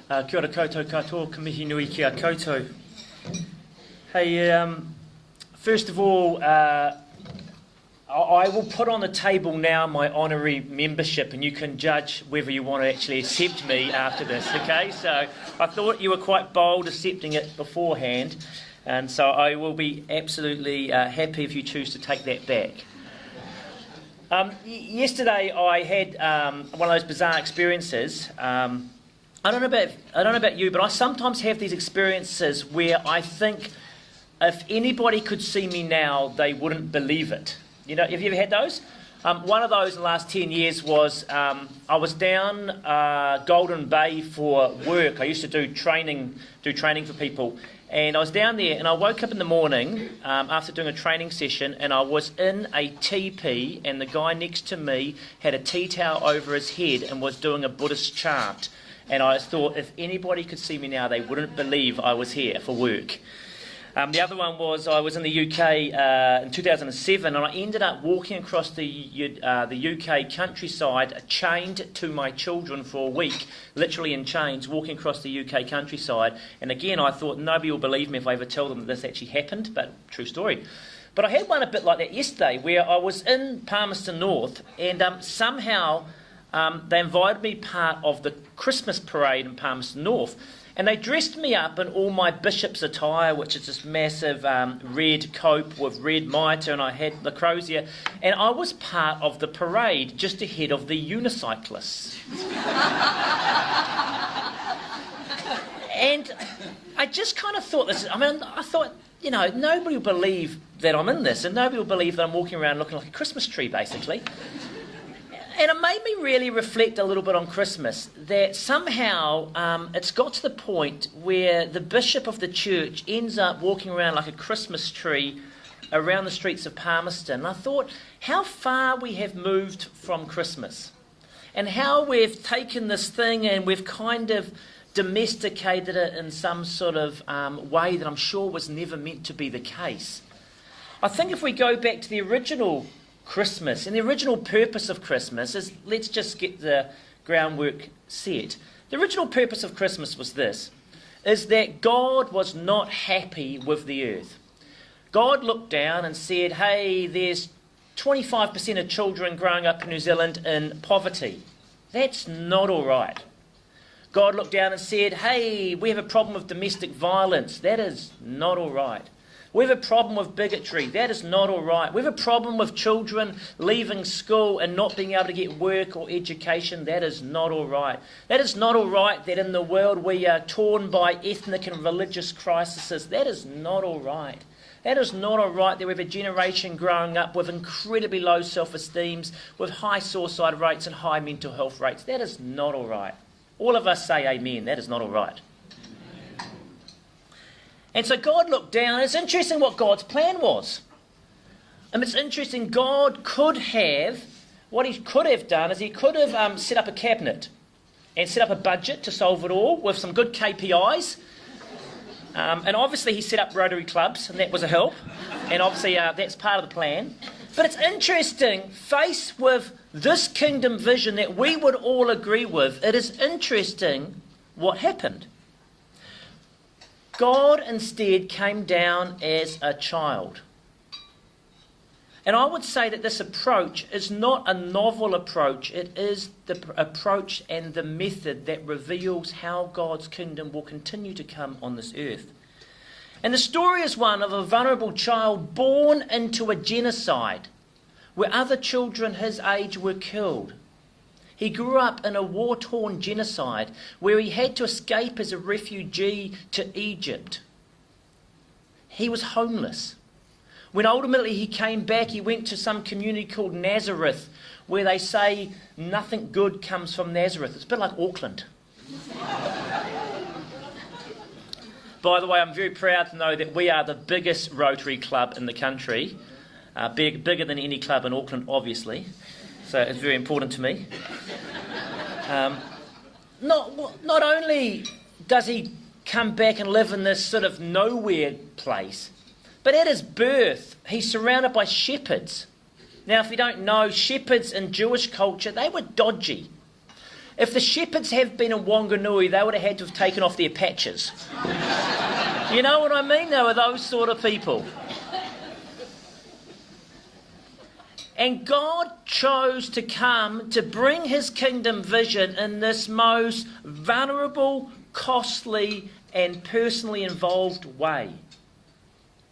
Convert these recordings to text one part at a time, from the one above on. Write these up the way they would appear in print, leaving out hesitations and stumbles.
Kia ora koutou katoa, ka mihi nui ki a koutou. Hey, first of all, I will put on the table now my honorary membership, and you can judge whether you want to actually accept me after this, okay? So I thought you were quite bold accepting it beforehand, and so I will be absolutely happy if you choose to take that back. Yesterday I had one of those bizarre experiences. I don't know about you, but I sometimes have these experiences where I think if anybody could see me now, they wouldn't believe it. You know, have you ever had those? One of those in the last 10 years was I was down Golden Bay for work. I used to do training for people, and I was down there, and I woke up in the morning after doing a training session, and I was in a teepee, and the guy next to me had a tea towel over his head and was doing a Buddhist chant. And I thought, if anybody could see me now, they wouldn't believe I was here for work. The other one was I was in the UK in 2007, and I ended up walking across the UK countryside, chained to my children for a week, literally in chains, walking across the UK countryside. And again, I thought nobody will believe me if I ever tell them that this actually happened, but true story. But I had one a bit like that yesterday, where I was in Palmerston North, and somehow they invited me part of the Christmas parade in Palmerston North. And they dressed me up in all my bishop's attire, which is this massive red cope with red mitre, and I had the crozier. And I was part of the parade just ahead of the unicyclists. And I just kind of thought this, I thought, you know, nobody will believe that I'm in this, and nobody will believe that I'm walking around looking like a Christmas tree, basically. And it made me really reflect a little bit on Christmas, that somehow it's got to the point where the bishop of the church ends up walking around like a Christmas tree around the streets of Palmerston. And I thought how far we have moved from Christmas, and how we've taken this thing and we've kind of domesticated it in some sort of way that I'm sure was never meant to be the case. I think if we go back to the original Christmas, and the original purpose of Christmas is, let's just get the groundwork set. The original purpose of Christmas was this, is that God was not happy with the earth. God looked down and said, hey, there's 25% of children growing up in New Zealand in poverty. That's not all right. God looked down and said, hey, we have a problem with domestic violence. That is not all right. We have a problem with bigotry. That is not all right. We have a problem with children leaving school and not being able to get work or education. That is not all right. That is not all right that in the world we are torn by ethnic and religious crises. That is not all right. That is not all right that we have a generation growing up with incredibly low self-esteems, with high suicide rates and high mental health rates. That is not all right. All of us say amen. That is not all right. And so God looked down. It's interesting what God's plan was. And it's interesting, God could have, what he could have done is he could have set up a cabinet and set up a budget to solve it all with some good KPIs. And obviously he set up Rotary clubs, and that was a help. And obviously that's part of the plan. But it's interesting, faced with this kingdom vision that we would all agree with, it is interesting what happened. God instead came down as a child. And I would say that this approach is not a novel approach. It is the approach and the method that reveals how God's kingdom will continue to come on this earth. And the story is one of a vulnerable child born into a genocide where other children his age were killed. He grew up in a war-torn genocide where he had to escape as a refugee to Egypt. He was homeless. When ultimately he came back, he went to some community called Nazareth, where they say nothing good comes from Nazareth. It's a bit like Auckland. By the way, I'm very proud to know that we are the biggest Rotary club in the country, bigger than any club in Auckland, obviously. So it's very important to me. Not only does he come back and live in this sort of nowhere place, but at his birth, he's surrounded by shepherds. Now, if you don't know, shepherds in Jewish culture, they were dodgy. if the shepherds have been in Wanganui, they would have had to have taken off their patches. You know what I mean? They were those sort of people. And God chose to come to bring his kingdom vision in this most vulnerable, costly, and personally involved way.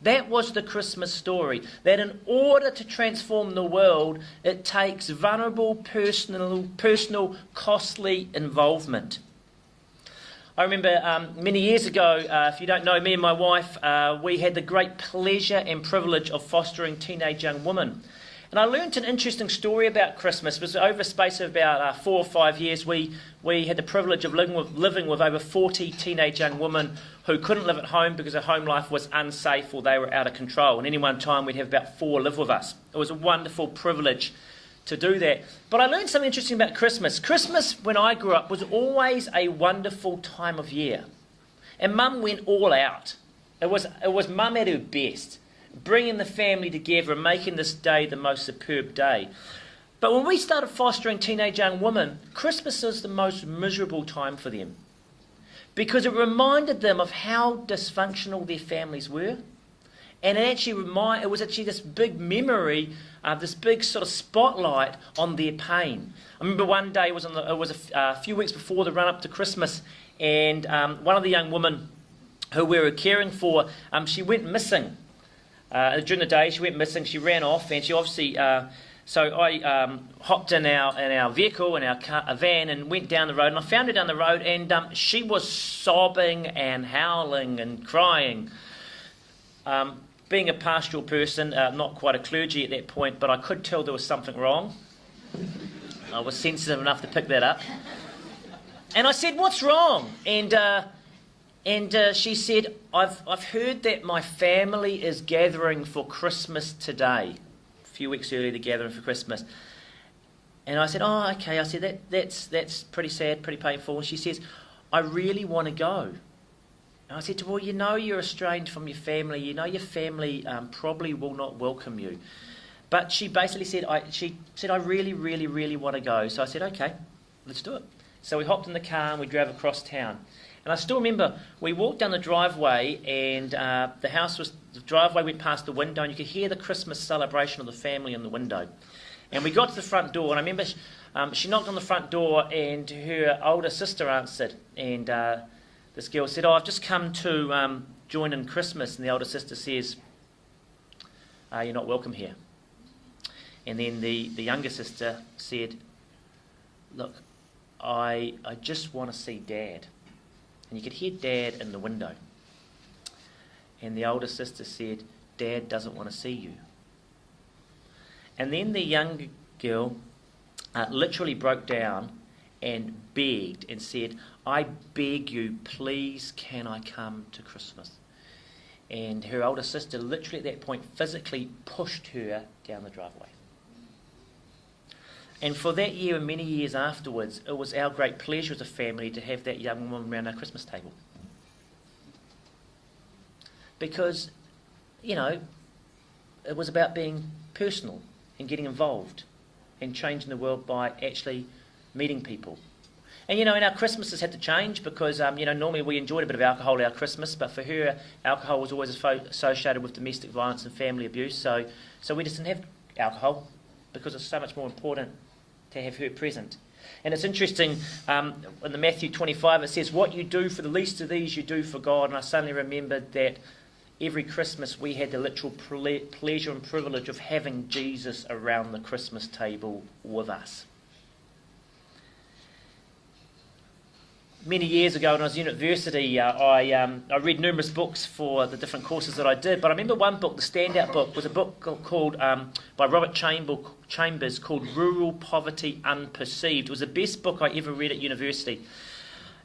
That was the Christmas story. That in order to transform the world, it takes vulnerable, personal, costly involvement. I remember many years ago, if you don't know, me and my wife, we had the great pleasure and privilege of fostering teenage young women. And I learnt an interesting story about Christmas. It was over a space of about 4 or 5 years. We had the privilege of living with over 40 teenage young women who couldn't live at home because their home life was unsafe or they were out of control. And any one time we'd have about 4 live with us. It was a wonderful privilege to do that. But I learned something interesting about Christmas. Christmas, when I grew up, was always a wonderful time of year. And Mum went all out. It was Mum at her best, bringing the family together and making this day the most superb day. But when we started fostering teenage young women, Christmas was the most miserable time for them, because it reminded them of how dysfunctional their families were. And it was actually this big memory, this big sort of spotlight on their pain. I remember one day, it was a few weeks before the run-up to Christmas, and one of the young women who we were caring for, she went missing. During the day, she went missing. She ran off, and she obviously. So I hopped in our vehicle, in our van, and went down the road. And I found her down the road, and she was sobbing and howling and crying. Being a pastoral person, not quite a clergy at that point, but I could tell there was something wrong. I was sensitive enough to pick that up. And I said, "What's wrong?" And she said, I've heard that my family is gathering for Christmas today. A few weeks earlier, they're gathering for Christmas. And I said, "Oh, okay." I said, that's pretty sad, pretty painful. And she says, "I really want to go." And I said to her, "Well, you know you're estranged from your family. You know your family probably will not welcome you." But she basically said, I really, really, really want to go. So I said, "Okay, let's do it." So we hopped in the car and we drove across town. And I still remember we walked down the driveway, and the driveway went past the window, and you could hear the Christmas celebration of the family in the window. And we got to the front door, and I remember she knocked on the front door, and her older sister answered. And this girl said, "Oh, I've just come to join in Christmas." And the older sister says, "You're not welcome here." And then the younger sister said, "Look, I just want to see Dad." And you could hear Dad in the window. And the older sister said, "Dad doesn't want to see you." And then the younger girl literally broke down and begged and said, "I beg you, please, can I come to Christmas?" And her older sister literally at that point physically pushed her down the driveway. And for that year and many years afterwards, it was our great pleasure as a family to have that young woman around our Christmas table. Because, it was about being personal and getting involved and changing the world by actually meeting people. And, in our Christmases had to change because, normally we enjoyed a bit of alcohol at our Christmas, but for her, alcohol was always associated with domestic violence and family abuse. So we just didn't have alcohol because it's so much more important to have her present. And it's interesting, in the Matthew 25 it says, "What you do for the least of these you do for God." And I suddenly remembered that every Christmas we had the literal pleasure and privilege of having Jesus around the Christmas table with us. Many years ago when I was at university, I read numerous books for the different courses that I did, but I remember one book, the standout book, was a book called by Robert Chambers called Rural Poverty Unperceived. It was the best book I ever read at university.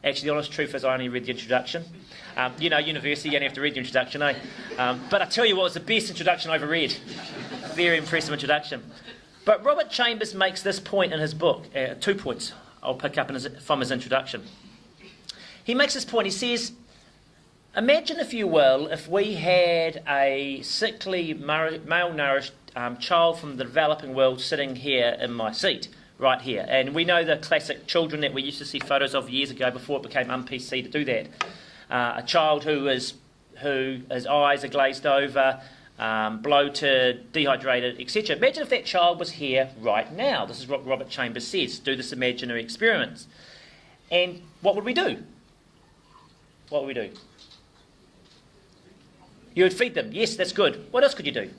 Actually, the honest truth is I only read the introduction. University, you only have to read the introduction, eh? But I tell you what, it was the best introduction I ever read. Very impressive introduction. But Robert Chambers makes this point in his book, 2 points I'll pick up from his introduction. He makes this point. He says, imagine, if you will, if we had a sickly, malnourished child from the developing world sitting here in my seat. right here. And we know the classic children that we used to see photos of years ago before it became un-PC to do that. A child whose eyes are glazed over, bloated, dehydrated, etc. Imagine if that child was here right now. This is what Robert Chambers says. Do this imaginary experiment. And what would we do? What would we do? You would feed them. Yes, that's good. What else could you do?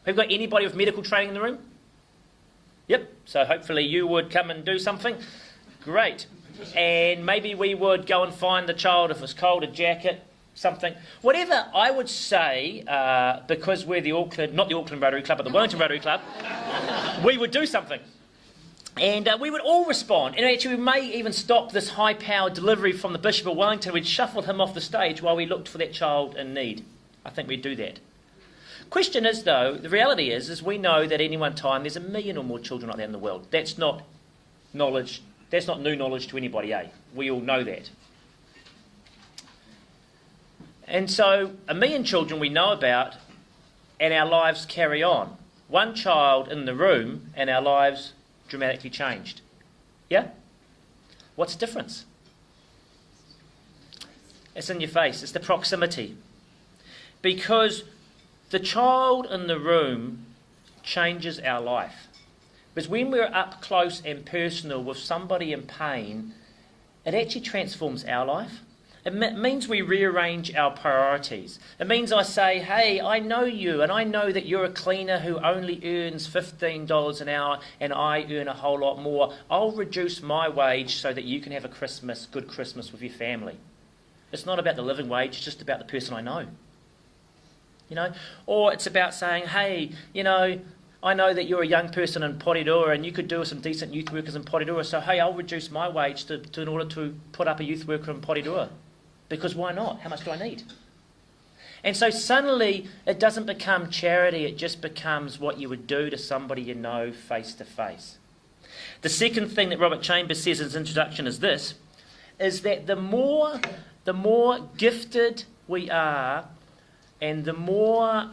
Have you got anybody with medical training in the room? Yep. So hopefully you would come and do something. Great. And maybe we would go and find the child, if it's cold, a jacket, something. Whatever, I would say, because we're the Auckland, not the Auckland Rotary Club, but the Wellington Rotary Club, we would do something. And we would all respond. And actually, we may even stop this high-powered delivery from the Bishop of Wellington. We'd shuffle him off the stage while we looked for that child in need. I think we'd do that. Question is, though, the reality is we know that at any one time there's 1 million or more children like that in the world. That's not knowledge. That's not new knowledge to anybody, eh? We all know that. And so 1 million children we know about, and our lives carry on. One child in the room, and our lives dramatically changed. Yeah? What's the difference? It's in your face. It's the proximity. Because the child in the room changes our life. Because when we're up close and personal with somebody in pain, it actually transforms our life. It means we rearrange our priorities. It means I say, hey, I know you, and I know that you're a cleaner who only earns $15 an hour, and I earn a whole lot more. I'll reduce my wage so that you can have a good Christmas with your family. It's not about the living wage, it's just about the person I know. You know? Or it's about saying, hey, you know, I know that you're a young person in Porirua and you could do with some decent youth workers in Porirua, so hey, I'll reduce my wage in order to put up a youth worker in Porirua. Because why not? How much do I need? And so suddenly it doesn't become charity, it just becomes what you would do to somebody you know face to face. The second thing that Robert Chambers says in his introduction is this, is that the more gifted we are, and the more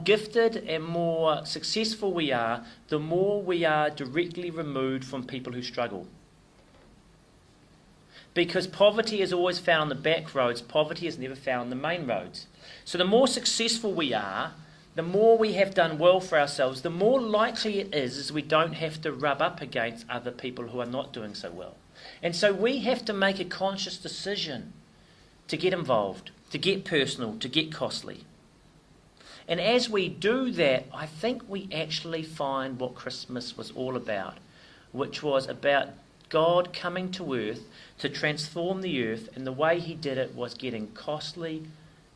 gifted and more successful we are, the more we are directly removed from people who struggle. Because poverty is always found on the back roads, poverty is never found on the main roads. So the more successful we are, the more we have done well for ourselves, the more likely it is we don't have to rub up against other people who are not doing so well. And so we have to make a conscious decision to get involved, to get personal, to get costly. And as we do that, I think we actually find what Christmas was all about, which was about God coming to earth to transform the earth, and the way he did it was getting costly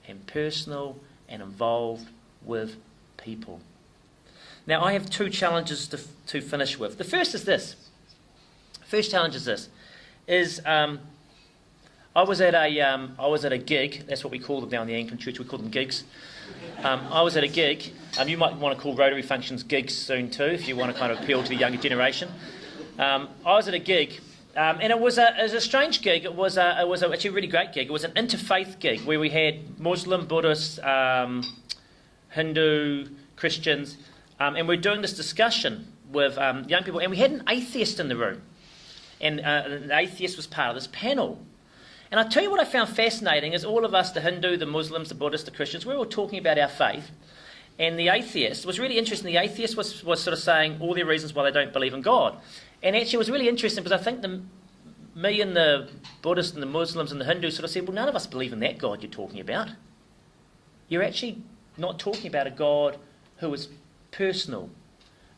and personal and involved with people. Now, I have 2 challenges to finish with. The first is this. First challenge is this. I was at a gig. That's what we call them down in the Anglican Church. We call them gigs. I was at a gig. You might want to call Rotary functions gigs soon too, if you want to kind of appeal to the younger generation. I was at a gig, and it was a strange gig. It was actually a really great gig. It was an interfaith gig where we had Muslim, Buddhist, Hindu, Christians, and we're doing this discussion with young people. And we had an atheist in the room, and an atheist was part of this panel. And I'll tell you what I found fascinating is all of us, the Hindu, the Muslims, the Buddhists, the Christians, we were all talking about our faith. And the atheist was really interesting. The atheist was sort of saying all their reasons why they don't believe in God. And actually it was really interesting because I think me and the Buddhists and the Muslims and the Hindus sort of said, well, none of us believe in that God you're talking about. You're actually not talking about a God who is personal,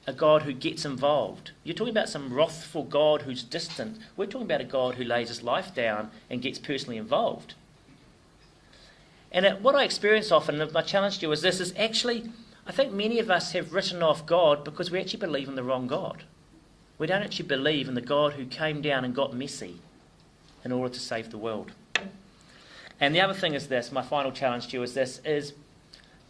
a God who gets involved. You're talking about some wrathful God who's distant. We're talking about a God who lays his life down and gets personally involved. And what I experience often, and my challenge to you is this, is actually, I think many of us have written off God because we actually believe in the wrong God. We don't actually believe in the God who came down and got messy in order to save the world. And the other thing is this, my final challenge to you is this, is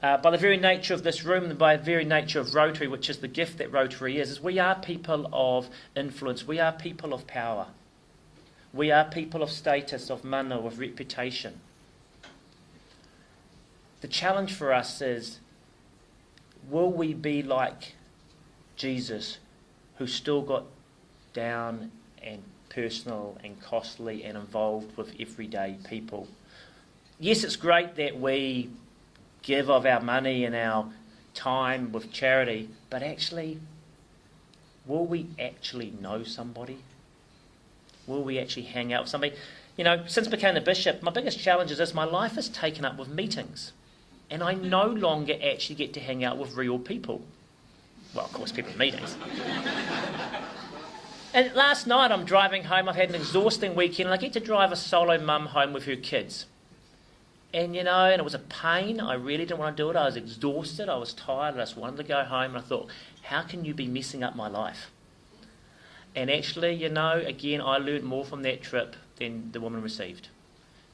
by the very nature of this room and by the very nature of Rotary, which is the gift that Rotary is we are people of influence, we are people of power. We are people of status, of mana, of reputation. The challenge for us is, will we be like Jesus, who still got down and personal and costly and involved with everyday people. Yes, it's great that we give of our money and our time with charity, but actually, will we actually know somebody? Will we actually hang out with somebody? You know, since I became the bishop, my biggest challenge is this: my life is taken up with meetings, and I no longer actually get to hang out with real people. Well, of course, people in meetings. And last night I'm driving home. I've had an exhausting weekend, and I get to drive a solo mum home with her kids. And, you know, and it was a pain. I really didn't want to do it. I was exhausted. I was tired. I just wanted to go home. And I thought, how can you be messing up my life? And actually, you know, again, I learned more from that trip than the woman received.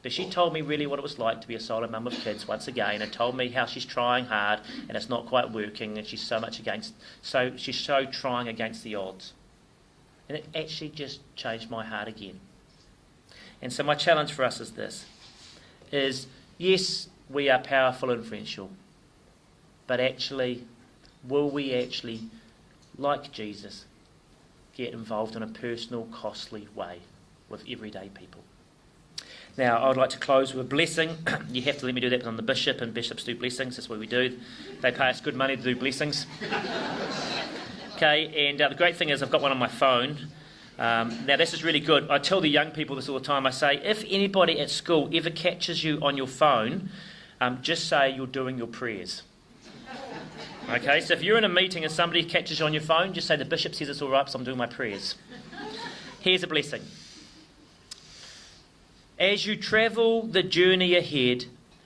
But she told me really what it was like to be a solo mum with kids once again, and told me how she's trying hard and it's not quite working, and she's she's so trying against the odds. And it actually just changed my heart again. And so my challenge for us is this, is yes, we are powerful and influential, but actually, will we actually, like Jesus, get involved in a personal, costly way with everyday people? Now, I would like to close with a blessing. You have to let me do that because I'm the bishop, and bishops do blessings. That's what we do. They pay us good money to do blessings. Okay, and the great thing is I've got one on my phone. Now, this is really good. I tell the young people this all the time. I say, if anybody at school ever catches you on your phone, just say you're doing your prayers. Okay, so if you're in a meeting and somebody catches you on your phone, just say the bishop says it's all right, so I'm doing my prayers. Here's a blessing. As you travel the journey ahead,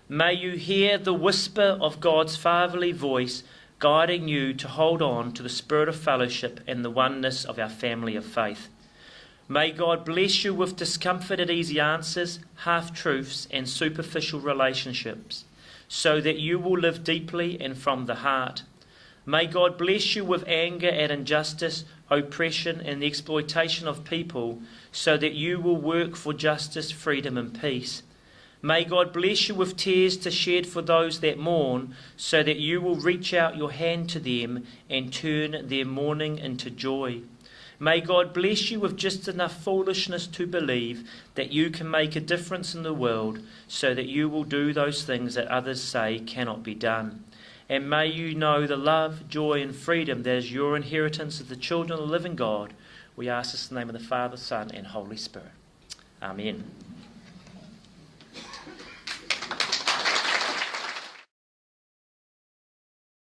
may you hear the whisper of God's fatherly voice guiding you to hold on to the spirit of fellowship and the oneness of our family of faith. May God bless you with discomforted easy answers, half-truths and superficial relationships, so that you will live deeply and from the heart. May God bless you with anger at injustice, oppression and the exploitation of people, so that you will work for justice, freedom and peace. May God bless you with tears to shed for those that mourn, so that you will reach out your hand to them and turn their mourning into joy. May God bless you with just enough foolishness to believe that you can make a difference in the world, so that you will do those things that others say cannot be done. And may you know the love, joy and freedom that is your inheritance as the children of the living God. We ask this in the name of the Father, Son and Holy Spirit. Amen.